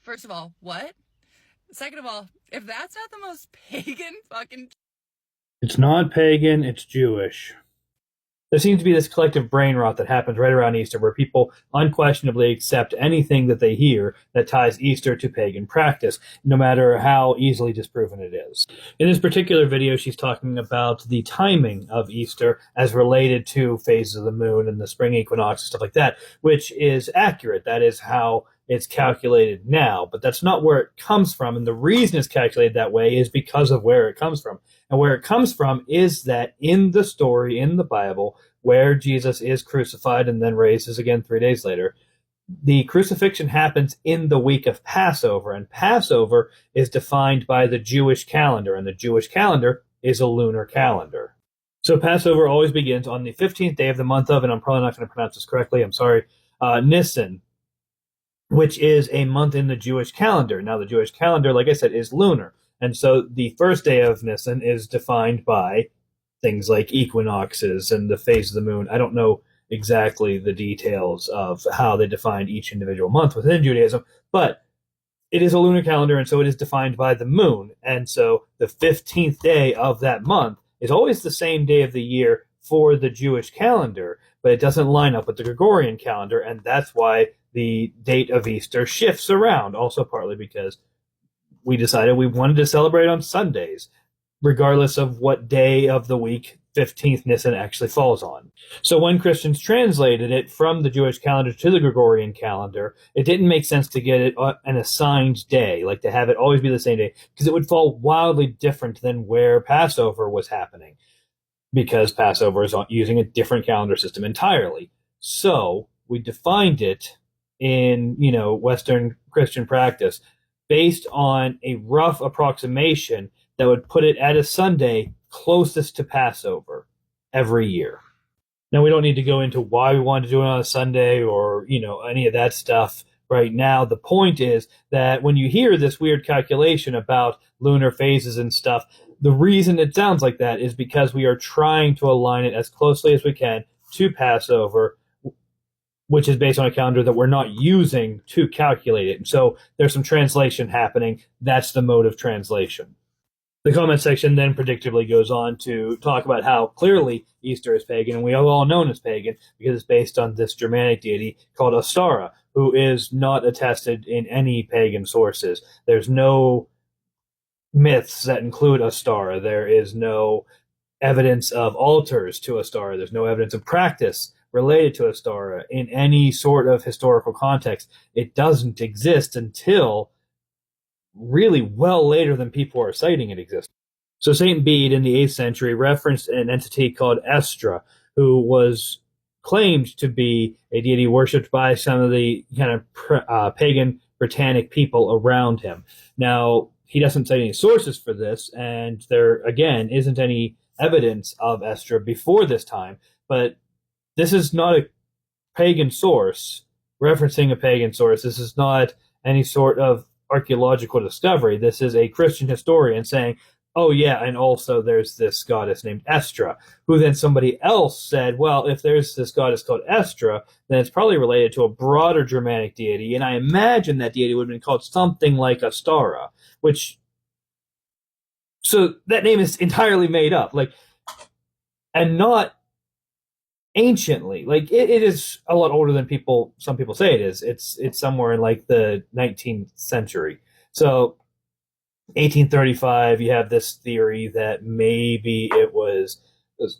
First of all, what? Second of all, if that's not the most pagan fucking... It's not pagan, it's Jewish. There seems to be this collective brain rot that happens right around Easter where people unquestionably accept anything that they hear that ties Easter to pagan practice, no matter how easily disproven it is. In this particular video, she's talking about the timing of Easter as related to phases of the moon and the spring equinox and stuff like that, which is accurate. That is how it's calculated now, but that's not where it comes from. And the reason it's calculated that way is because of where it comes from. And where it comes from is that in the story in the Bible, where Jesus is crucified and then raises again 3 days later, the crucifixion happens in the week of Passover. And Passover is defined by the Jewish calendar, and the Jewish calendar is a lunar calendar. So Passover always begins on the 15th day of the month of, and I'm probably not going to pronounce this correctly, I'm sorry, Nisan, which is a month in the Jewish calendar. Now, the Jewish calendar, like I said, is lunar. And so the first day of Nisan is defined by things like equinoxes and the phase of the moon. I don't know exactly the details of how they define each individual month within Judaism, but it is a lunar calendar, and so it is defined by the moon. And so the 15th day of that month is always the same day of the year for the Jewish calendar, but it doesn't line up with the Gregorian calendar, and that's why the date of Easter shifts around, also partly because we decided we wanted to celebrate on Sundays, regardless of what day of the week 15th Nisan actually falls on. So when Christians translated it from the Jewish calendar to the Gregorian calendar, it didn't make sense to get it an assigned day, like to have it always be the same day, because it would fall wildly different than where Passover was happening, because Passover is using a different calendar system entirely. So we defined it in, Western Christian practice based on a rough approximation that would put it at a Sunday closest to Passover every year. Now, we don't need to go into why we wanted to do it on a Sunday or, any of that stuff right now. The point is that when you hear this weird calculation about lunar phases and stuff, the reason it sounds like that is because we are trying to align it as closely as we can to Passover, which is based on a calendar that we're not using to calculate it. And so there's some translation happening. That's the mode of translation. The comment section then predictably goes on to talk about how clearly Easter is pagan, and we have all known as pagan because it's based on this Germanic deity called Ostara, who is not attested in any pagan sources. There's no myths that include Ostara. There is no evidence of altars to Ostara. There's no evidence of practice related to Ostara in any sort of historical context. It doesn't exist until really well later than people are citing it exists. So St. Bede in the 8th century referenced an entity called Estra, who was claimed to be a deity worshipped by some of the kind of pagan Britannic people around him. Now, he doesn't cite any sources for this, and there, again, isn't any evidence of Estra before this time, but this is not a pagan source referencing a pagan source. This is not any sort of archaeological discovery. This is a Christian historian saying, oh yeah, and also there's this goddess named Estra, who then somebody else said, well, if there's this goddess called Estra, then it's probably related to a broader Germanic deity, and I imagine that deity would have been called something like Ostara, so that name is entirely made up, and not anciently. It is a lot older than some people say it is. It's somewhere in the 19th century. So 1835, you have this theory that maybe it was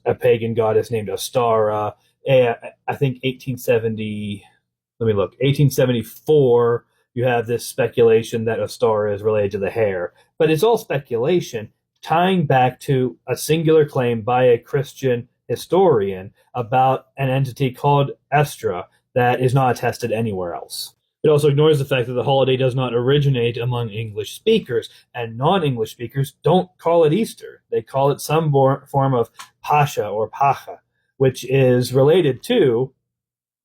a pagan goddess named Ostara. I think 1874, you have this speculation that Ostara is related to the hare. But it's all speculation tying back to a singular claim by a Christian historian about an entity called Estra that is not attested anywhere else. It also ignores the fact that the holiday does not originate among English speakers, and non-English speakers don't call it Easter. They call it some form of Pascha or Pacha, which is related to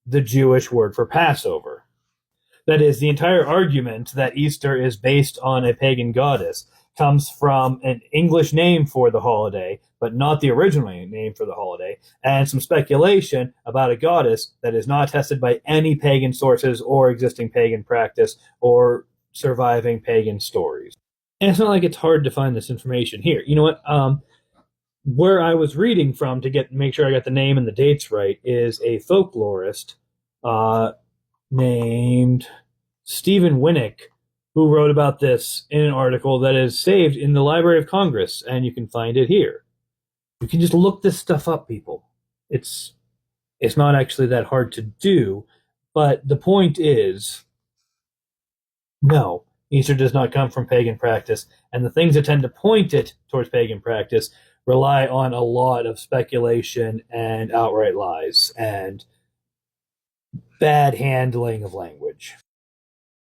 the Jewish word for Passover. That is, the entire argument that Easter is based on a pagan goddess comes from an English name for the holiday, but not the original name for the holiday, and some speculation about a goddess that is not attested by any pagan sources or existing pagan practice or surviving pagan stories. And it's not like it's hard to find this information here. You know what? Where I was reading from to make sure I got the name and the dates right is a folklorist named Stephen Winnick, who wrote about this in an article that is saved in the Library of Congress, and you can find it here. You can just look this stuff up, people. It's not actually that hard to do, but the point is, no, Easter does not come from pagan practice, and the things that tend to point it towards pagan practice rely on a lot of speculation and outright lies and bad handling of language.